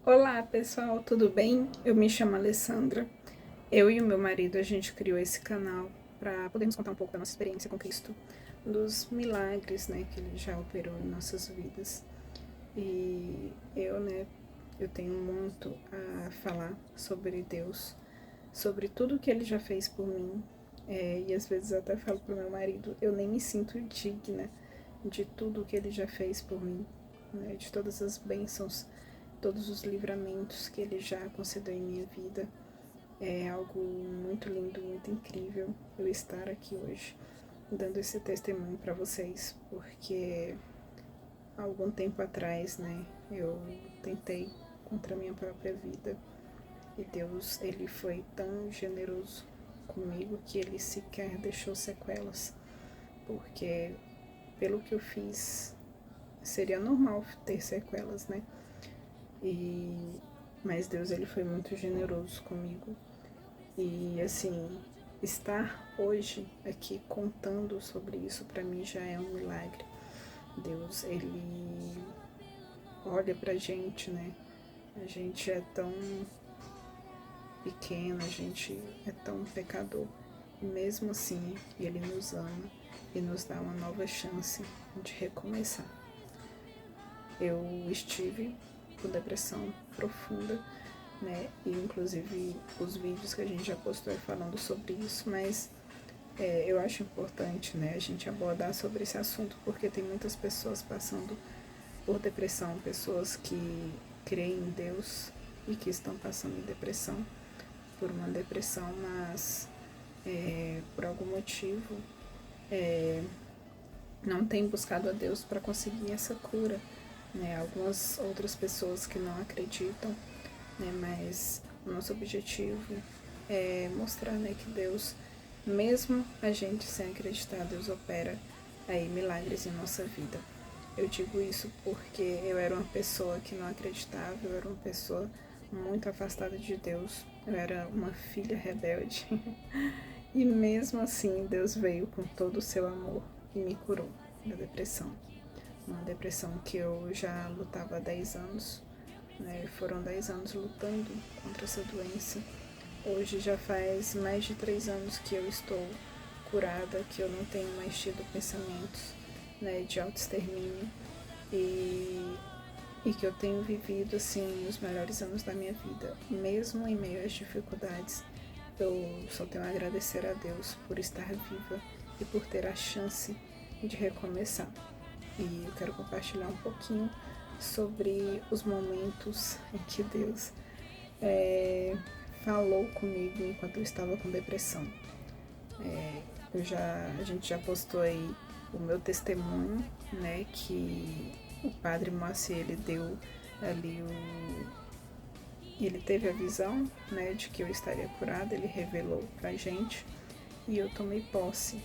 Olá pessoal, tudo bem? Eu me chamo Alessandra. Eu e o meu marido, a gente criou esse canal para podermos contar um pouco da nossa experiência com Cristo, dos milagres, né, que Ele já operou em nossas vidas. E eu tenho muito a falar sobre Deus, sobre tudo que Ele já fez por mim. E às vezes eu até falo pro meu marido, eu nem me sinto digna de tudo que Ele já fez por mim, né, de todas as bênçãos, todos os livramentos que Ele já concedeu em minha vida. É algo muito lindo, muito incrível eu estar aqui hoje dando esse testemunho para vocês, porque há algum tempo atrás, né, eu tentei contra a minha própria vida e Deus, ele foi tão generoso comigo que ele sequer deixou sequelas, porque pelo que eu fiz seria normal ter sequelas, né? E mas Deus, ele foi muito generoso comigo. E assim, estar hoje aqui contando sobre isso para mim já é um milagre. Deus, ele olha pra gente, né? A gente é tão pequeno, a gente é tão pecador. E mesmo assim, ele nos ama e nos dá uma nova chance de recomeçar. Eu estive com depressão profunda, né? E inclusive os vídeos que a gente já postou é falando sobre isso, mas eu acho importante, né, a gente abordar sobre esse assunto, porque tem muitas pessoas passando por depressão, pessoas que creem em Deus e que estão passando em depressão, por uma depressão, mas por algum motivo não tem buscado a Deus para conseguir essa cura, né? Algumas outras pessoas que não acreditam, né? Mas o nosso objetivo é mostrar, né, que Deus, mesmo a gente sem acreditar, Deus opera aí milagres em nossa vida. Eu digo isso porque eu era uma pessoa que não acreditava, eu era uma pessoa muito afastada de Deus, eu era uma filha rebelde. E mesmo assim, Deus veio com todo o seu amor e me curou da depressão. Uma depressão que eu já lutava há 10 anos, né? Foram 10 anos lutando contra essa doença. Hoje já faz mais de 3 anos que eu estou curada, que eu não tenho mais tido pensamentos, né, de autoextermínio e, e que eu tenho vivido assim os melhores anos da minha vida, mesmo em meio às dificuldades. Eu só tenho a agradecer a Deus por estar viva e por ter a chance de recomeçar. E eu quero compartilhar um pouquinho sobre os momentos em que Deus falou comigo enquanto eu estava com depressão. A gente já postou aí o meu testemunho, né, que o padre Moacir, ele deu ali ele teve a visão, né, de que eu estaria curada, ele revelou pra gente e eu tomei posse,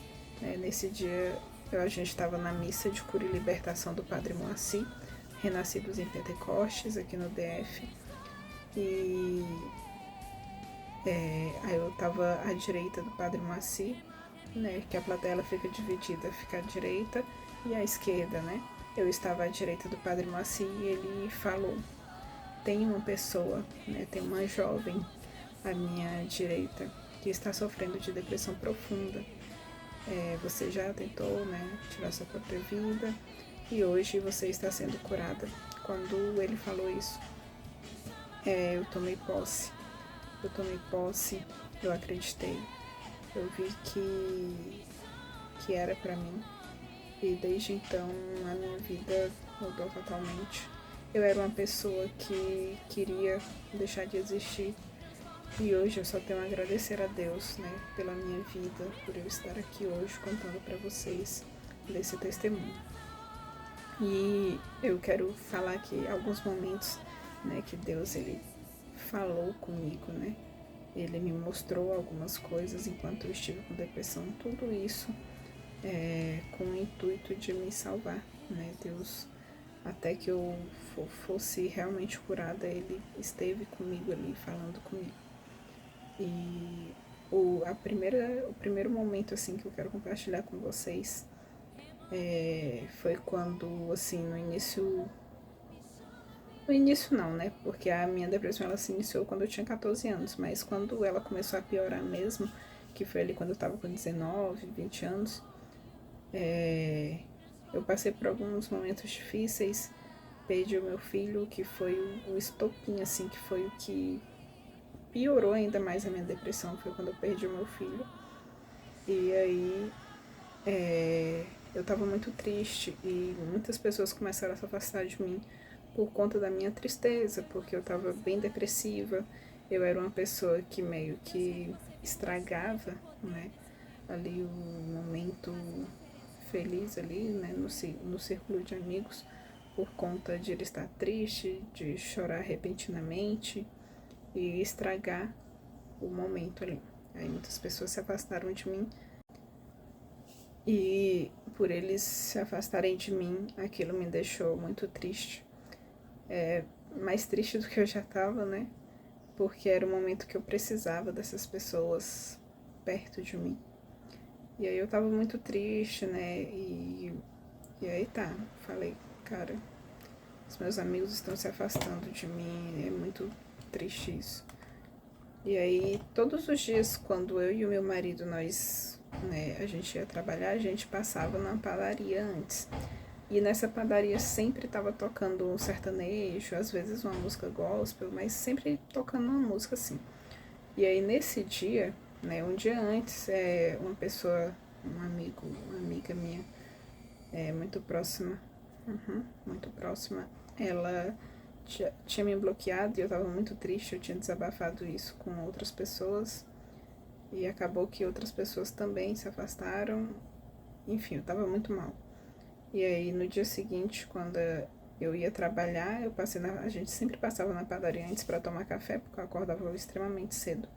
né. Nesse dia a gente estava na missa de cura e libertação do padre Moacir, Renascidos em Pentecostes, aqui no DF, e aí eu estava à direita do padre Moacir, né, que a plateia ela fica dividida, fica à direita e à esquerda, né. Eu estava à direita do padre Moacir e ele falou: tem uma pessoa, né, tem uma jovem à minha direita que está sofrendo de depressão profunda. Você já tentou, né, tirar sua própria vida e hoje você está sendo curada. Quando ele falou isso, eu tomei posse. Eu tomei posse, eu acreditei. Eu vi que era para mim. E desde então a minha vida mudou totalmente. Eu era uma pessoa que queria deixar de existir. E hoje eu só tenho a agradecer a Deus, né, pela minha vida, por eu estar aqui hoje contando para vocês desse testemunho. E eu quero falar aqui alguns momentos, né, que Deus ele falou comigo, né? Ele me mostrou algumas coisas enquanto eu estive com depressão, tudo isso com o intuito de me salvar, né? Deus, até que eu fosse realmente curada, ele esteve comigo ali, falando comigo. E o primeiro momento assim que eu quero compartilhar com vocês foi quando, assim, no No início não, né? Porque a minha depressão ela se iniciou quando eu tinha 14 anos, mas quando ela começou a piorar mesmo, que foi ali quando eu tava com 19, 20 anos, eu passei por alguns momentos difíceis, perdi o meu filho, que foi o estopim, assim, que foi o que piorou ainda mais a minha depressão, foi quando eu perdi o meu filho. E aí eu tava muito triste e muitas pessoas começaram a se afastar de mim por conta da minha tristeza, porque eu tava bem depressiva, eu era uma pessoa que meio que estragava, né, ali o momento feliz ali, né, no círculo de amigos, por conta de ele estar triste, de chorar repentinamente e estragar o momento ali. Aí muitas pessoas se afastaram de mim e por eles se afastarem de mim, aquilo me deixou muito triste. Mais triste do que eu já estava, né? Porque era o momento que eu precisava dessas pessoas perto de mim. E aí eu tava muito triste, né? E aí tá, falei, cara, os meus amigos estão se afastando de mim, é muito triste isso. E aí, todos os dias, quando eu e o meu marido, a gente ia trabalhar, a gente passava na padaria antes. E nessa padaria sempre tava tocando um sertanejo, às vezes uma música gospel, mas sempre tocando uma música assim. E aí, nesse dia, né, um dia antes, uma pessoa, um amigo, uma amiga minha, muito próxima, muito próxima, ela tinha me bloqueado e eu tava muito triste, eu tinha desabafado isso com outras pessoas e acabou que outras pessoas também se afastaram, enfim, eu tava muito mal. E aí no dia seguinte, quando eu ia trabalhar, a gente sempre passava na padaria antes para tomar café, porque eu acordava extremamente cedo.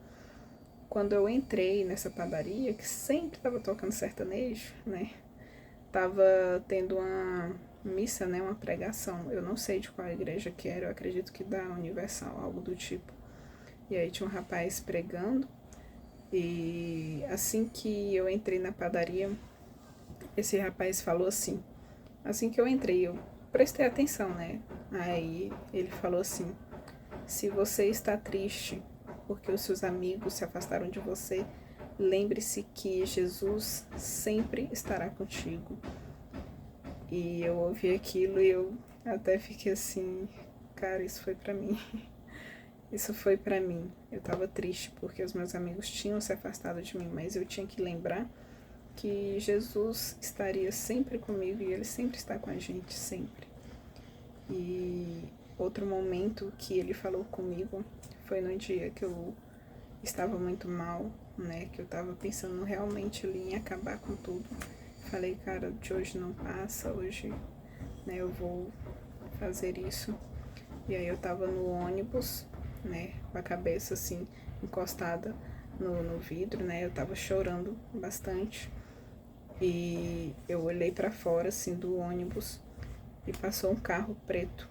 Quando eu entrei nessa padaria, que sempre tava tocando sertanejo, né? Tava tendo uma missa, né, uma pregação. Eu não sei de qual igreja que era, eu acredito que da Universal, algo do tipo. E aí tinha um rapaz pregando e assim que eu entrei na padaria, esse rapaz falou assim. Assim que eu entrei, eu prestei atenção, né? Aí ele falou assim: se você está triste porque os seus amigos se afastaram de você, lembre-se que Jesus sempre estará contigo. E eu ouvi aquilo e eu até fiquei assim, cara, isso foi pra mim. Isso foi pra mim. Eu tava triste porque os meus amigos tinham se afastado de mim, mas eu tinha que lembrar que Jesus estaria sempre comigo e ele sempre está com a gente, sempre. E outro momento que ele falou comigo foi no dia que eu estava muito mal, né? Que eu tava pensando realmente ali em acabar com tudo. Falei, cara, de hoje não passa, hoje, né, eu vou fazer isso. E aí eu tava no ônibus, né, com a cabeça assim, encostada no vidro, né, eu tava chorando bastante. E eu olhei para fora, assim, do ônibus e passou um carro preto,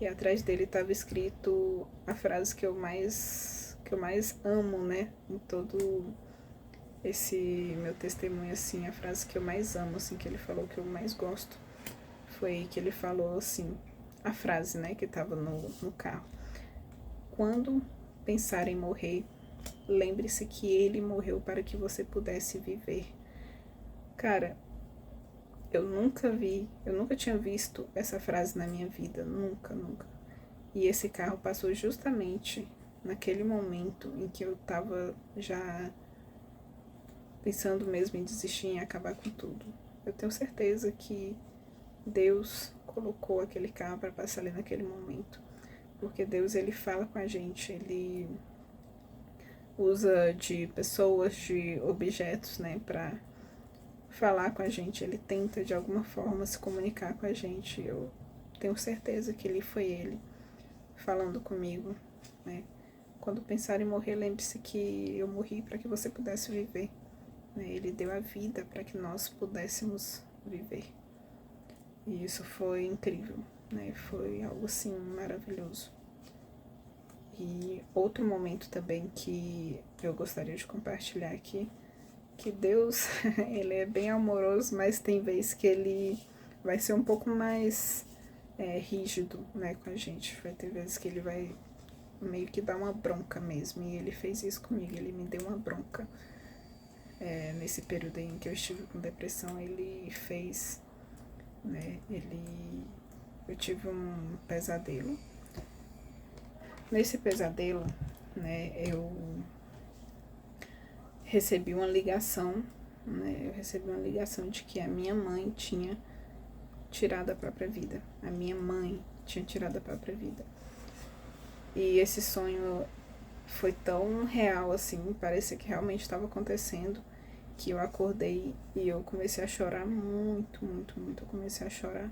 e atrás dele tava escrito a frase que eu mais amo, né, em todo esse meu testemunho, assim, a frase que eu mais amo, assim, que ele falou que eu mais gosto, foi que ele falou assim, a frase, né, que tava no carro. Quando pensar em morrer, lembre-se que ele morreu para que você pudesse viver. Cara, eu nunca tinha visto essa frase na minha vida, nunca, nunca. E esse carro passou justamente naquele momento em que eu tava já pensando mesmo em desistir, em acabar com tudo. Eu tenho certeza que Deus colocou aquele carro para passar ali naquele momento, porque Deus ele fala com a gente, ele usa de pessoas, de objetos, né, para falar com a gente, ele tenta de alguma forma se comunicar com a gente. Eu tenho certeza que ele foi ele falando comigo, né? Quando pensar em morrer, lembre-se que eu morri para que você pudesse viver, né? Ele deu a vida para que nós pudéssemos viver. E isso foi incrível, né? Foi algo assim maravilhoso. E outro momento também que eu gostaria de compartilhar aqui, que Deus, ele é bem amoroso, mas tem vezes que ele vai ser um pouco mais rígido, né, com a gente. Vai ter vezes que ele vai meio que dar uma bronca mesmo, e ele fez isso comigo, ele me deu uma bronca. Nesse período aí em que eu estive com depressão, ele fez, né, eu tive um pesadelo. Nesse pesadelo, né, eu recebi uma ligação, de que a minha mãe tinha tirado a própria vida. A minha mãe tinha tirado a própria vida. E esse sonho foi tão real assim, parecia que realmente estava acontecendo, que eu acordei e eu comecei a chorar muito, muito, muito. Eu comecei a chorar,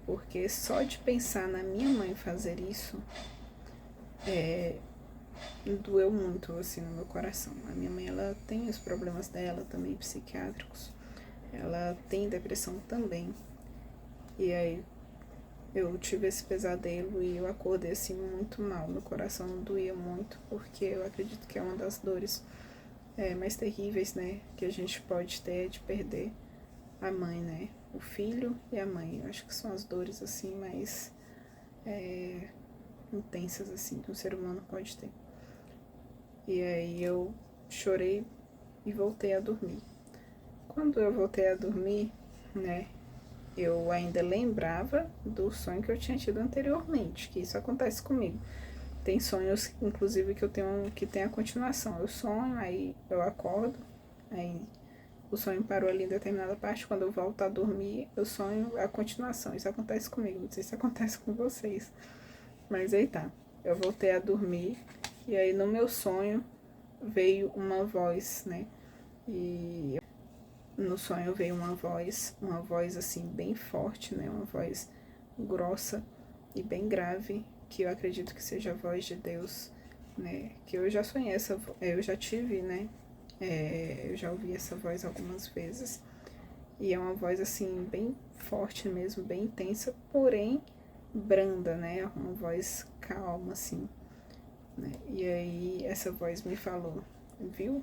porque só de pensar na minha mãe fazer isso, doeu muito, assim, no meu coração. A minha mãe, ela tem os problemas dela também, psiquiátricos. Ela tem depressão também. E aí, eu tive esse pesadelo e eu acordei, assim, muito mal. Meu coração doía muito, porque eu acredito que é uma das dores mais terríveis, né, que a gente pode ter, de perder a mãe, né, o filho e a mãe. Eu acho que são as dores, assim, mais intensas, assim, que um ser humano pode ter. E aí eu chorei e voltei a dormir. Quando eu voltei a dormir, né, eu ainda lembrava do sonho que eu tinha tido anteriormente, que isso acontece comigo. Tem sonhos, inclusive, que eu tenho que tem a continuação. Eu sonho, aí eu acordo, aí o sonho parou ali em determinada parte. Quando eu volto a dormir, eu sonho a continuação. Isso acontece comigo, não sei se acontece com vocês. Mas aí tá. Eu voltei a dormir e aí no meu sonho veio uma voz, né? E no sonho veio uma voz assim bem forte, né? Uma voz grossa e bem grave, que eu acredito que seja a voz de Deus, né? Que eu já sonhei eu já tive, né? Eu já ouvi essa voz algumas vezes. E é uma voz assim bem forte mesmo, bem intensa, porém branda, né? Uma voz calma assim, né? E aí essa voz me falou, viu?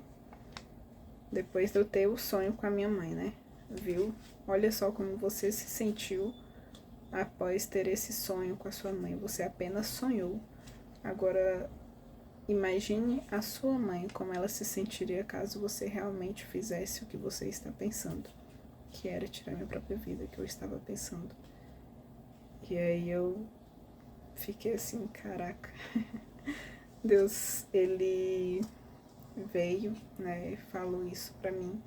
Depois de eu ter o sonho com a minha mãe, né? Viu? Olha só como você se sentiu após ter esse sonho com a sua mãe. Você apenas sonhou. Agora, imagine a sua mãe, como ela se sentiria caso você realmente fizesse o que você está pensando, que era tirar minha própria vida, que eu estava pensando. E aí eu fiquei assim, caraca. Deus, ele veio, né, e falou isso pra mim,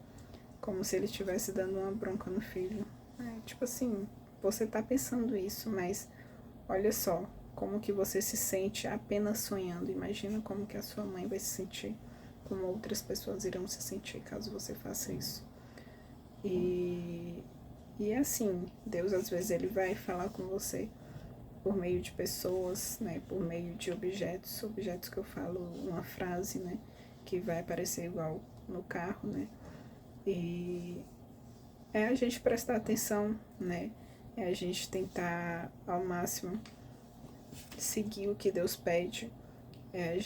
como se ele estivesse dando uma bronca no filho. Tipo assim, você tá pensando isso, mas olha só como que você se sente apenas sonhando. Imagina como que a sua mãe vai se sentir, como outras pessoas irão se sentir caso você faça isso. E é assim, Deus às vezes ele vai falar com você por meio de pessoas, né, por meio de objetos que eu falo uma frase, né, que vai aparecer igual no carro, né, e é a gente prestar atenção, né, é a gente tentar ao máximo seguir o que Deus pede, é a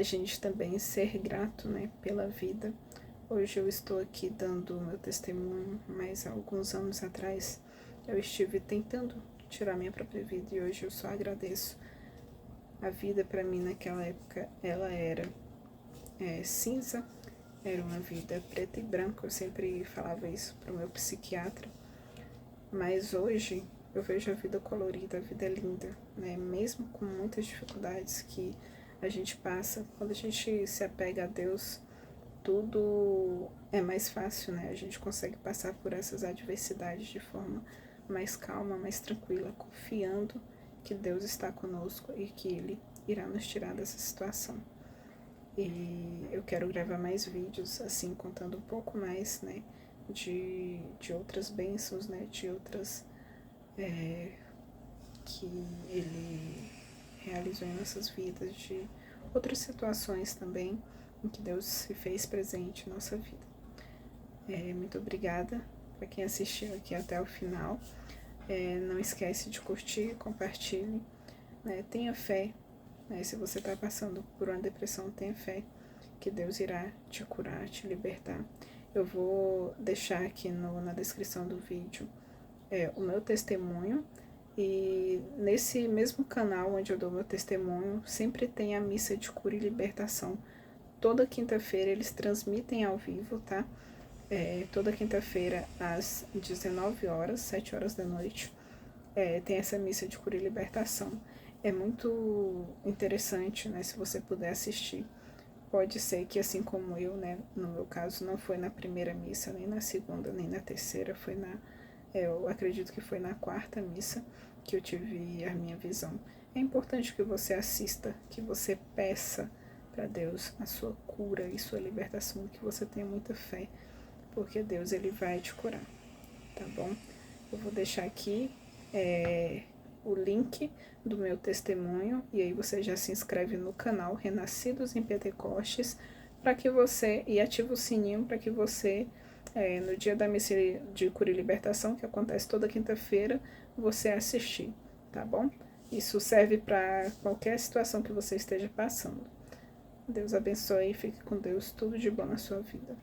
gente também ser grato, né, pela vida. Hoje eu estou aqui dando meu testemunho, mas há alguns anos atrás eu estive tentando tirar minha própria vida e hoje eu só agradeço. A vida para mim naquela época, ela era cinza, era uma vida preta e branca, eu sempre falava isso para o meu psiquiatra, mas hoje eu vejo a vida colorida, a vida linda, né? Mesmo com muitas dificuldades que a gente passa, quando a gente se apega a Deus, tudo é mais fácil, né? A gente consegue passar por essas adversidades de forma mais calma, mais tranquila, confiando que Deus está conosco e que Ele irá nos tirar dessa situação. E eu quero gravar mais vídeos, assim, contando um pouco mais, né, de outras bênçãos, né, de outras que Ele realizou em nossas vidas, de outras situações também em que Deus se fez presente em nossa vida. Muito obrigada para quem assistiu aqui até o final. Não esquece de curtir, compartilhe, né? Tenha fé, né? Se você está passando por uma depressão, tenha fé que Deus irá te curar, te libertar. Eu vou deixar aqui na descrição do vídeo o meu testemunho. E nesse mesmo canal onde eu dou meu testemunho, sempre tem a missa de cura e libertação. Toda quinta-feira eles transmitem ao vivo, tá? Toda quinta-feira às 19 horas, 7 horas da noite, tem essa missa de cura e libertação. É muito interessante, né? Se você puder assistir. Pode ser que, assim como eu, né? No meu caso, não foi na primeira missa, nem na segunda, nem na terceira, foi eu acredito que foi na quarta missa que eu tive a minha visão. É importante que você assista, que você peça para Deus a sua cura e sua libertação, que você tenha muita fé, porque Deus ele vai te curar, tá bom? Eu vou deixar aqui o link do meu testemunho e aí você já se inscreve no canal Renascidos em Pentecostes para que você e ativa o sininho para que você no dia da missa de cura e libertação, que acontece toda quinta-feira, você assistir, tá bom? Isso serve para qualquer situação que você esteja passando. Deus abençoe e fique com Deus. Tudo de bom na sua vida.